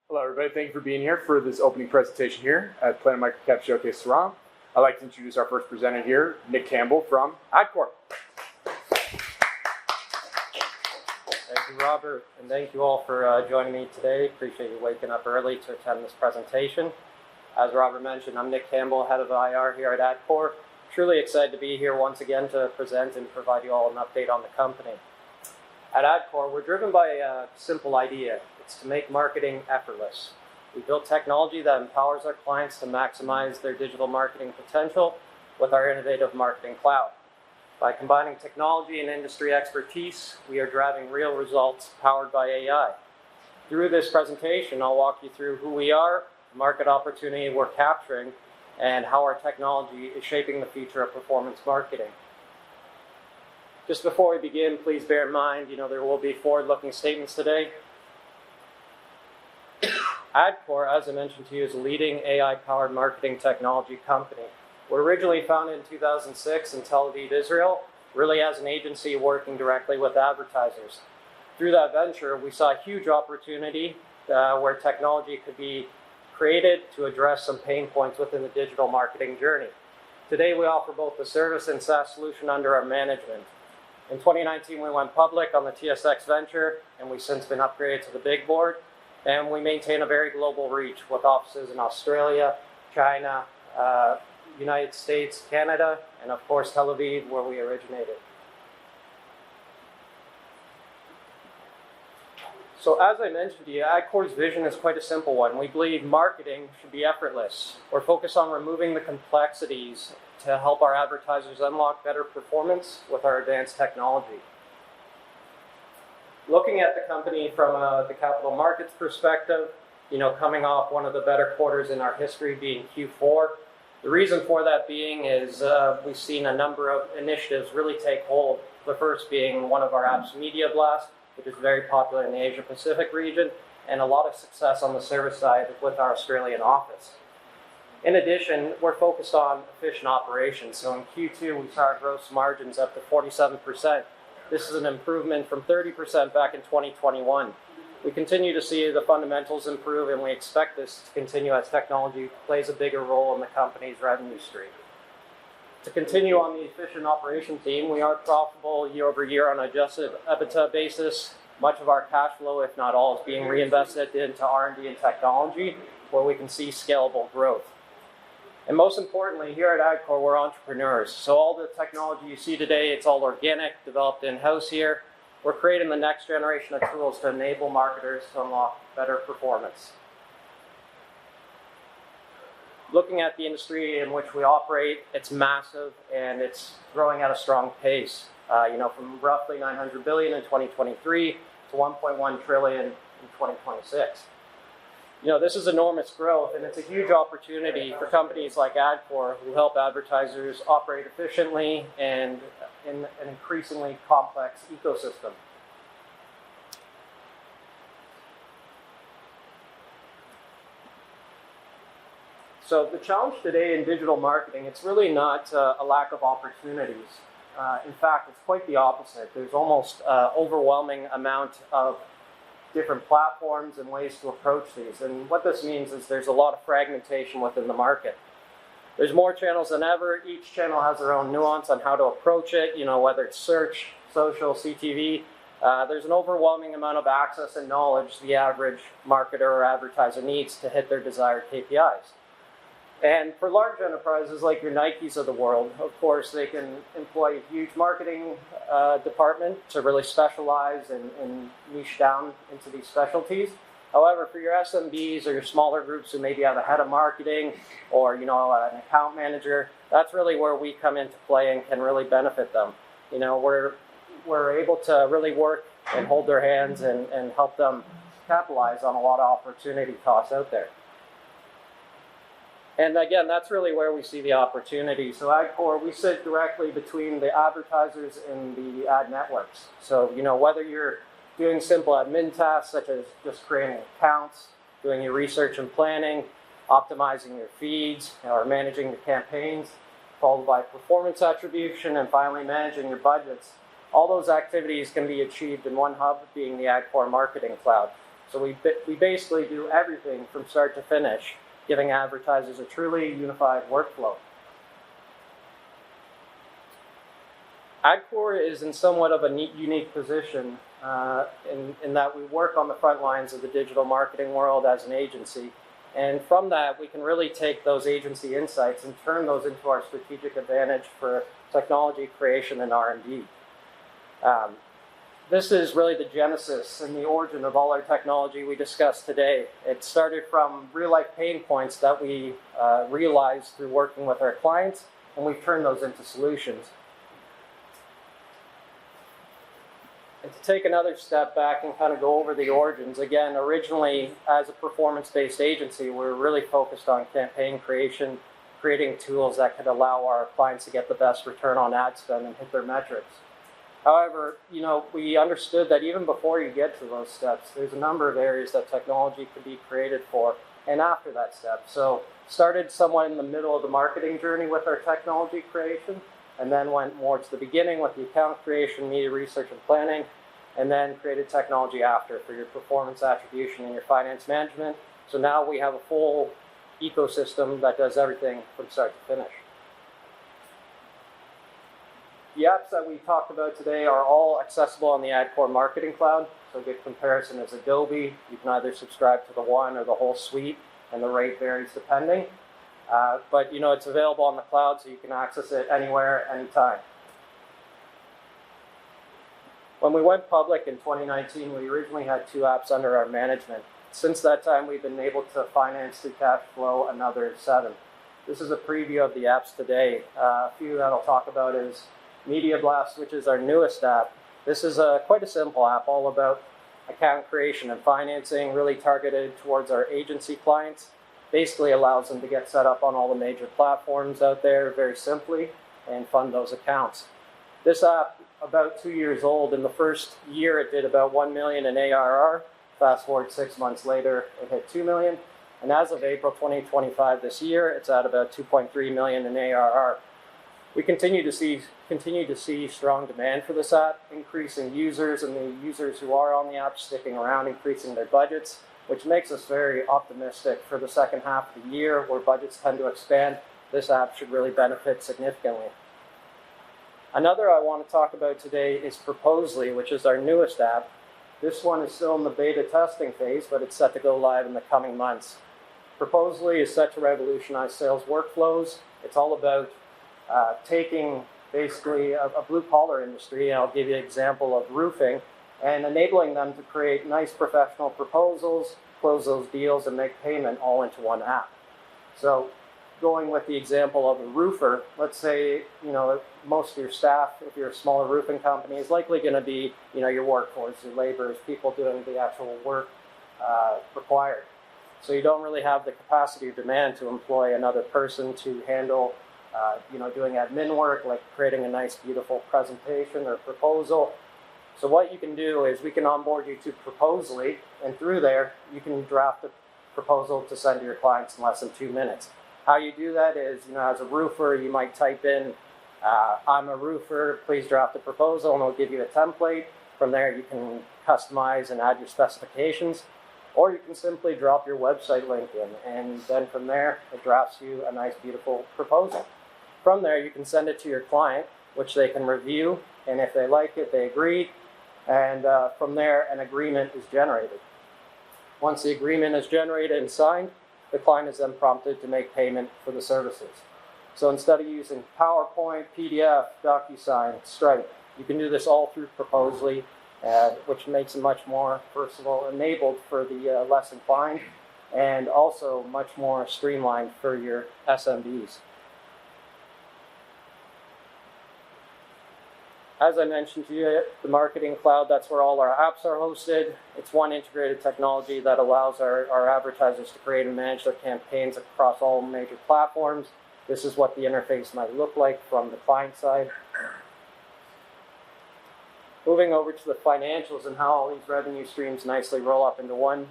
Hello everybody, thank you for being here for this opening presentation here at Planet MicroCap Showcase Toronto. I'd like to introduce our first presenter here, Nick Campbell from Adcore. Thank you, Robert, and thank you all for joining me today. Appreciate you waking up early to attend this presentation. As Robert mentioned, I'm Nick Campbell, head of IR here at Adcore. Truly excited to be here once again to present and provide you all an update on the company. At Adcore, we're driven by a simple idea. It's to make marketing effortless. We build technology that empowers our clients to maximize their digital marketing potential with our innovative marketing cloud. By combining technology and industry expertise, we are driving real results powered by AI. Through this presentation, I'll walk you through who we are, the market opportunity we're capturing, and how our technology is shaping the future of performance marketing. Just before we begin, please bear in mind, there will be forward-looking statements today. Adcore, as I mentioned to you, is a leading AI-powered marketing technology company. We're originally founded in 2006 in Tel Aviv, Israel, really as an agency working directly with advertisers. Through that venture, we saw a huge opportunity where technology could be created to address some pain points within the digital marketing journey. Today, we offer both the service and SaaS solution under our management. In 2019, we went public on the TSX venture, and we've since been upgraded to the big board. And we maintain a very global reach with offices in Australia, China, United States, Canada, and of course Tel Aviv, where we originated. So as I mentioned to you, Adcore's vision is quite a simple one. We believe marketing should be effortless. We're focused on removing the complexities to help our advertisers unlock better performance with our advanced technology. Looking at the company from the capital markets perspective, coming off one of the better quarters in our history being Q4. The reason for that being is we've seen a number of initiatives really take hold. The first being one of our apps, Media Blast, which is very popular in the Asia Pacific region, and a lot of success on the service side with our Australian office. In addition, we're focused on efficient operations. So in Q2, we saw our gross margins up to 47%. This is an improvement from 30% back in 2021. We continue to see the fundamentals improve, and we expect this to continue as technology plays a bigger role in the company's revenue stream. To continue on the efficient operation theme, we are profitable year over year on an adjusted EBITDA basis. Much of our cash flow, if not all, is being reinvested into R&D and technology, where we can see scalable growth. And most importantly, here at Adcore, we're entrepreneurs. So all the technology you see today, it's all organic, developed in-house here. We're creating the next generation of tools to enable marketers to unlock better performance. Looking at the industry in which we operate, it's massive and it's growing at a strong pace. From roughly $900 billion in 2023 to $1.1 trillion in 2026. This is enormous growth, and it's a huge opportunity for companies like Adcore who help advertisers operate efficiently and in an increasingly complex ecosystem. So the challenge today in digital marketing, it's really not a lack of opportunities. In fact, it's quite the opposite. There's almost overwhelming amount of different platforms and ways to approach these. And what this means is there's a lot of fragmentation within the market. There's more channels than ever. Each channel has their own nuance on how to approach it, whether it's search, social, CTV. There's an overwhelming amount of access and knowledge the average marketer or advertiser needs to hit their desired KPIs. And for large enterprises like your Nikes of the world, of course, they can employ a huge marketing department to really specialize and niche down into these specialties. However, for your SMBs or your smaller groups who maybe have a head of marketing or an account manager, that's really where we come into play and can really benefit them. We're able to really work and hold their hands and help them capitalize on a lot of opportunity costs out there. And again, that's really where we see the opportunity. So Adcore, we sit directly between the advertisers and the ad networks. So, whether you're doing simple admin tasks such as just creating accounts, doing your research and planning, optimizing your feeds, or managing the campaigns, followed by performance attribution, and finally managing your budgets. All those activities can be achieved in one hub, being the Adcore Marketing Cloud. So we basically do everything from start to finish, giving advertisers a truly unified workflow. Adcore is in somewhat of a unique position in that we work on the front lines of the digital marketing world as an agency. And from that, we can really take those agency insights and turn those into our strategic advantage for technology creation and R&D. This is really the genesis and the origin of all our technology we discussed today. It started from real-life pain points that we realized through working with our clients, and we've turned those into solutions. And to take another step back and kind of go over the origins, again, originally as a performance-based agency, we were really focused on campaign creation, creating tools that could allow our clients to get the best return on ad spend and hit their metrics. However, we understood that even before you get to those steps, there's a number of areas that technology could be created for, and after that step. So started somewhat in the middle of the marketing journey with our technology creation, and then went more to the beginning with the account creation, media research and planning, and then created technology after for your performance attribution and your finance management. So now we have a full ecosystem that does everything from start to finish. The apps that we talked about today are all accessible on the Adcore Marketing Cloud. So a good comparison is Adobe. You can either subscribe to the one or the whole suite, and the rate varies depending. But it's available on the cloud, so you can access it anywhere, anytime. When we went public in 2019, we originally had 2 apps under our management. Since that time, we've been able to finance through cash flow another 7. This is a preview of the apps today. A few that I'll talk about is Media Blast, which is our newest app. This is quite a simple app, all about account creation and financing, really targeted towards our agency clients. Basically allows them to get set up on all the major platforms out there very simply and fund those accounts. This app, about 2 years old. In the first year, it did about 1 million in ARR. Fast forward 6 months later, it hit 2 million. And as of April 2025 this year, it's at about 2.3 million in ARR. We continue to see strong demand for this app, increasing users, and the users who are on the app sticking around, increasing their budgets, which makes us very optimistic for the second half of the year where budgets tend to expand. This app should really benefit significantly. Another I want to talk about today is Proposally, which is our newest app. This one is still in the beta testing phase, but it's set to go live in the coming months. Proposally is set to revolutionize sales workflows. It's all about taking basically a blue-collar industry, and I'll give you an example of roofing, and enabling them to create nice professional proposals, close those deals, and make payment all into one app. So going with the example of a roofer, let's say, most of your staff, if you're a smaller roofing company, is likely going to be, your workforce, your laborers, people doing the actual work required. So you don't really have the capacity or demand to employ another person to handle, doing admin work, like creating a nice, beautiful presentation or proposal. So what you can do is we can onboard you to Proposally, and through there, you can draft a proposal to send to your clients in less than 2 minutes. How you do that is, as a roofer, you might type in, I'm a roofer, please draft a proposal, and it'll give you a template. From there, you can customize and add your specifications, or you can simply drop your website link in, and then from there, it drafts you a nice, beautiful proposal. From there, you can send it to your client, which they can review, and if they like it, they agree, and from there, an agreement is generated. Once the agreement is generated and signed, the client is then prompted to make payment for the services. So instead of using PowerPoint, PDF, DocuSign, Stripe, you can do this all through Proposally, which makes it much more, first of all, enabled for the less inclined, and also much more streamlined for your SMBs. As I mentioned to you, the Marketing Cloud, that's where all our apps are hosted. It's one integrated technology that allows our advertisers to create and manage their campaigns across all major platforms. This is what the interface might look like from the client side. Moving over to the financials and how all these revenue streams nicely roll up into one.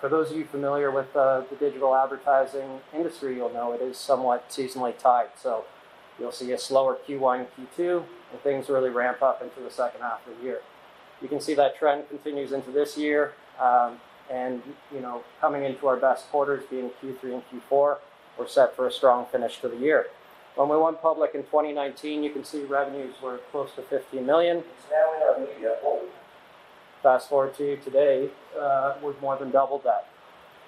For those of you familiar with the digital advertising industry, you'll know it is somewhat seasonally tied. So you'll see a slower Q1, Q2, and things really ramp up into the second half of the year. You can see that trend continues into this year. And coming into our best quarters being Q3 and Q4, we're set for a strong finish to the year. When we went public in 2019, you can see revenues were close to 15 million. It's now in our media. Fast forward to today, we've more than doubled that.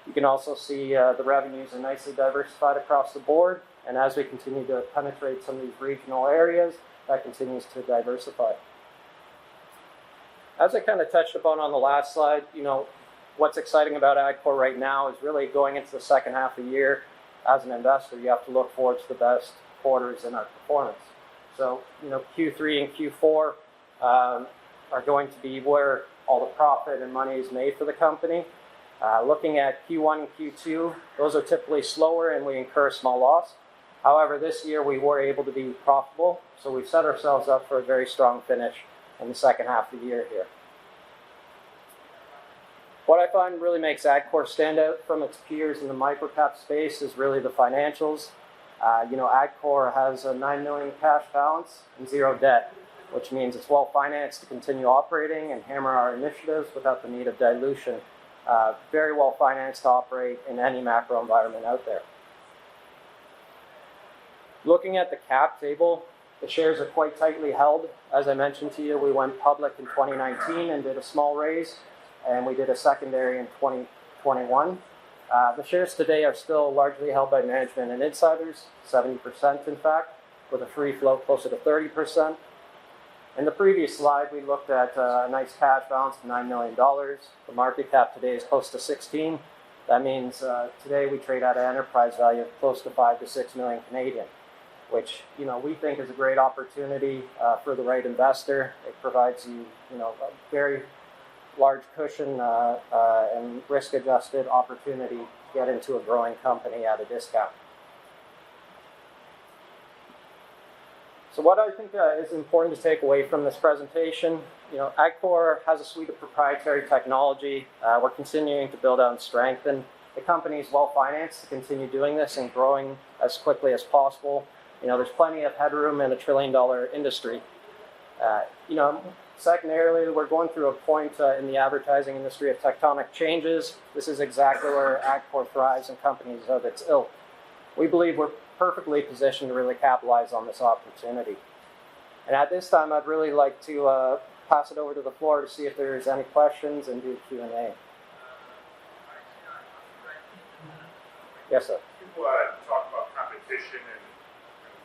You can also see the revenues are nicely diversified across the board, and as we continue to penetrate some of these regional areas, that continues to diversify. As I kind of touched upon on the last slide, what's exciting about Adcore right now is really going into the second half of the year. As an investor, you have to look forward to the best quarters in our performance. So, Q3 and Q4 are going to be where all the profit and money is made for the company. Looking at Q1 and Q2, those are typically slower and we incur a small loss. However, this year we were able to be profitable, so we've set ourselves up for a very strong finish in the second half of the year here. What I find really makes Adcore stand out from its peers in the microcap space is really the financials. Adcore has a 9 million cash balance and 0 debt, which means it's well financed to continue operating and hammer our initiatives without the need of dilution. Very well financed to operate in any macro environment out there. Looking at the cap table, the shares are quite tightly held. As I mentioned to you, we went public in 2019 and did a small raise, and we did a secondary in 2021. The shares today are still largely held by management and insiders, 70% in fact, with a free float closer to 30%. In the previous slide, we looked at a nice cash balance of $9 million. The market cap today is close to 16. That means today we trade at an enterprise value of close to 5 to 6 million Canadian, which we think is a great opportunity for the right investor. It provides you, a very large cushion and risk-adjusted opportunity to get into a growing company at a discount. So what I think is important to take away from this presentation, Adcore has a suite of proprietary technology. We're continuing to build out and strengthen. The company is well financed to continue doing this and growing as quickly as possible. There's plenty of headroom in a $1 trillion industry. Secondarily, we're going through a point in the advertising industry of tectonic changes. This is exactly where Adcore thrives and companies of its ilk. We believe we're perfectly positioned to really capitalize on this opportunity. And at this time, I'd really like to pass it over to the floor to see if there's any questions and do Q&A. Yes, sir. People talk about competition and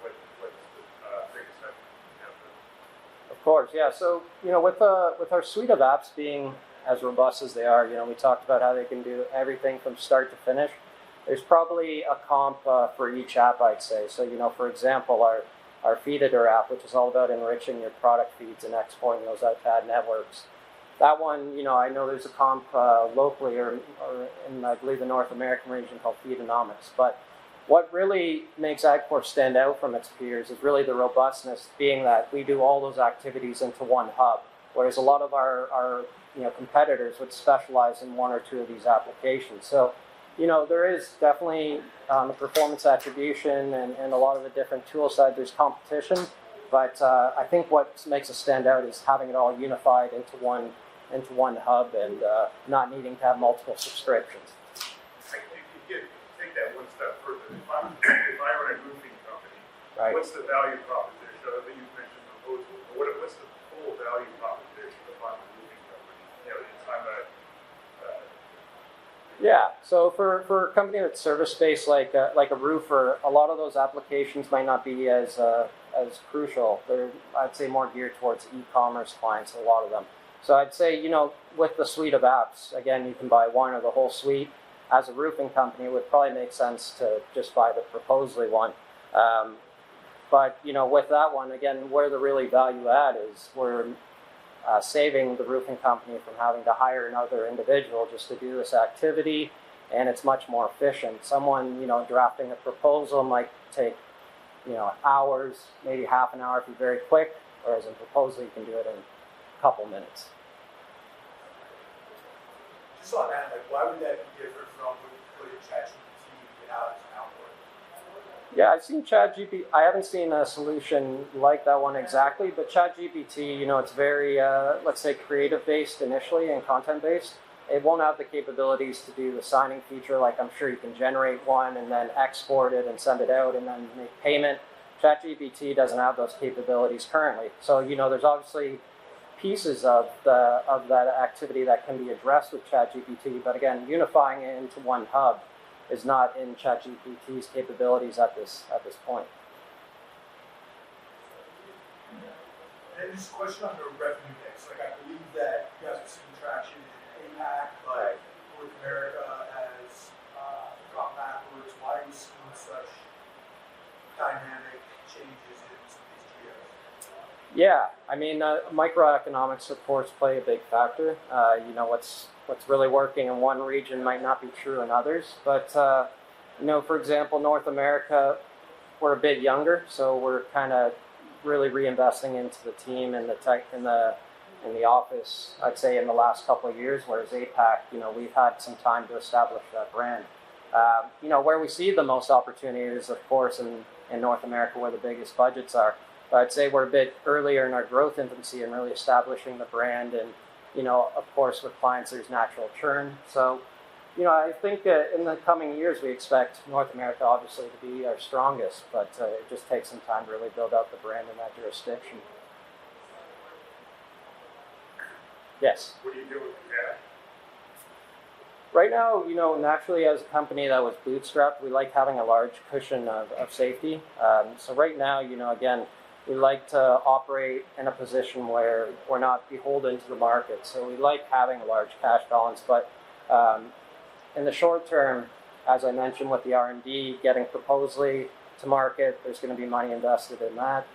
what's the biggest step you have to... Of course, yeah. So, with our suite of apps being as robust as they are, we talked about how they can do everything from start to finish. There's probably a comp for each app, I'd say. So, for example, our Feed Editor app, which is all about enriching your product feeds and exporting those out to ad networks. That one, I know there's a comp locally or in, I believe, the North American region called Feedonomics. But what really makes Adcore stand out from its peers is really the robustness, being that we do all those activities into one hub, whereas a lot of our competitors would specialize in one or two of these applications. So, there is definitely the performance attribution and a lot of the different tool side, there's competition. But I think what makes us stand out is having it all unified into one hub and not needing to have multiple subscriptions. You take that one step further. If I run a roofing company, Right. What's the value proposition? I think you mentioned proposal. What's the full value proposition if I'm a roofing company? If I'm a Yeah, so for a company that's service-based like a roofer, a lot of those applications might not be as crucial. They're, I'd say, more geared towards e-commerce clients, a lot of them. So I'd say, with the suite of apps, again, you can buy one or the whole suite. As a roofing company, it would probably make sense to just buy the Proposally one. But, with that one, again, where the really value add is we're saving the roofing company from having to hire another individual just to do this activity, and it's much more efficient. Someone, drafting a proposal might take, hours, maybe half an hour if you're very quick, whereas in Proposal you can do it in a couple minutes. Just on that, why would that be different from putting ChatGPT out as an output? Yeah, I've seen ChatGPT. I haven't seen a solution like that one exactly, but ChatGPT, it's very, let's say, creative-based initially and content-based. It won't have the capabilities to do the signing feature, like I'm sure you can generate one and then export it and send it out and then make payment. ChatGPT doesn't have those capabilities currently. So, there's obviously pieces of that activity that can be addressed with ChatGPT, but again, unifying it into one hub is not in ChatGPT's capabilities at this point. And just a question on the revenue mix. Like, I believe that you guys have seen traction in APAC, but North America has gone backwards. Why are you seeing such dynamic changes in some of these geos? Yeah, I mean, microeconomics, of course, play a big factor. What's really working in one region might not be true in others. But for example, North America, we're a bit younger, so we're kind of really reinvesting into the team and the tech in the office. I'd say in the last couple of years, whereas APAC, we've had some time to establish that brand. Where we see the most opportunities, of course, in North America, where the biggest budgets are. But I'd say we're a bit earlier in our growth infancy and really establishing the brand. And, of course, with clients, there's natural churn. So, I think in the coming years, we expect North America, obviously, to be our strongest. But it just takes some time to really build out the brand in that jurisdiction. Yes? What do you do with the cash? Right now, naturally as a company that was bootstrapped, we like having a large cushion of safety. So right now, again, we like to operate in a position where we're not beholden to the market. So we like having a large cash balance. But in the short term, as I mentioned with the R&D, getting Proposally to market, there's going to be money invested in that.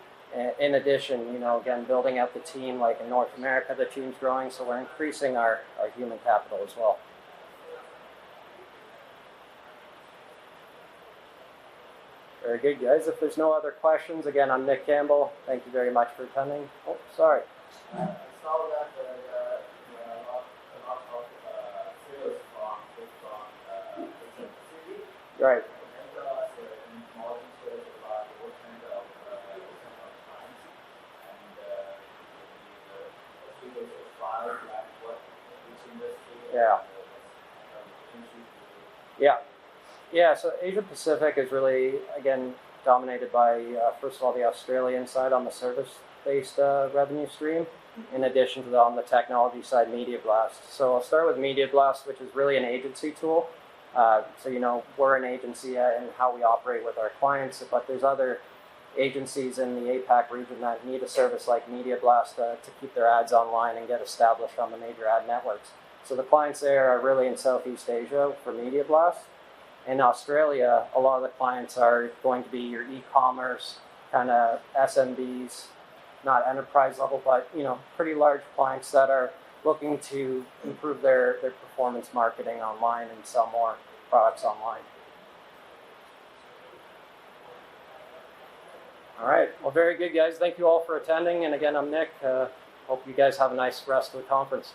In addition, again, building out the team, like in North America, the team's growing, so we're increasing our human capital as well. Very good, guys. If there's no other questions, again, I'm Nick Campbell. Thank you very much for attending. Oh, sorry. I saw that a lot of sales from different cities. Right. And more details about what kind of times and the figures of files, like which industry. Yeah. Yeah. Yeah, so Asia Pacific is really, again, dominated by, first of all, the Australian side on the service-based revenue stream, in addition to on the technology side, Media Blast. So I'll start with Media Blast, which is really an agency tool. So, we're an agency in how we operate with our clients, but there's other agencies in the APAC region that need a service like Media Blast to keep their ads online and get established on the major ad networks. So the clients there are really in Southeast Asia for Media Blast. In Australia, a lot of the clients are going to be your e-commerce, kind of SMBs, not enterprise level, but pretty large clients that are looking to improve their performance marketing online and sell more products online. All right, well, very good, guys. Thank you all for attending. And again, I'm Nick. Hope you guys have a nice rest of the conference.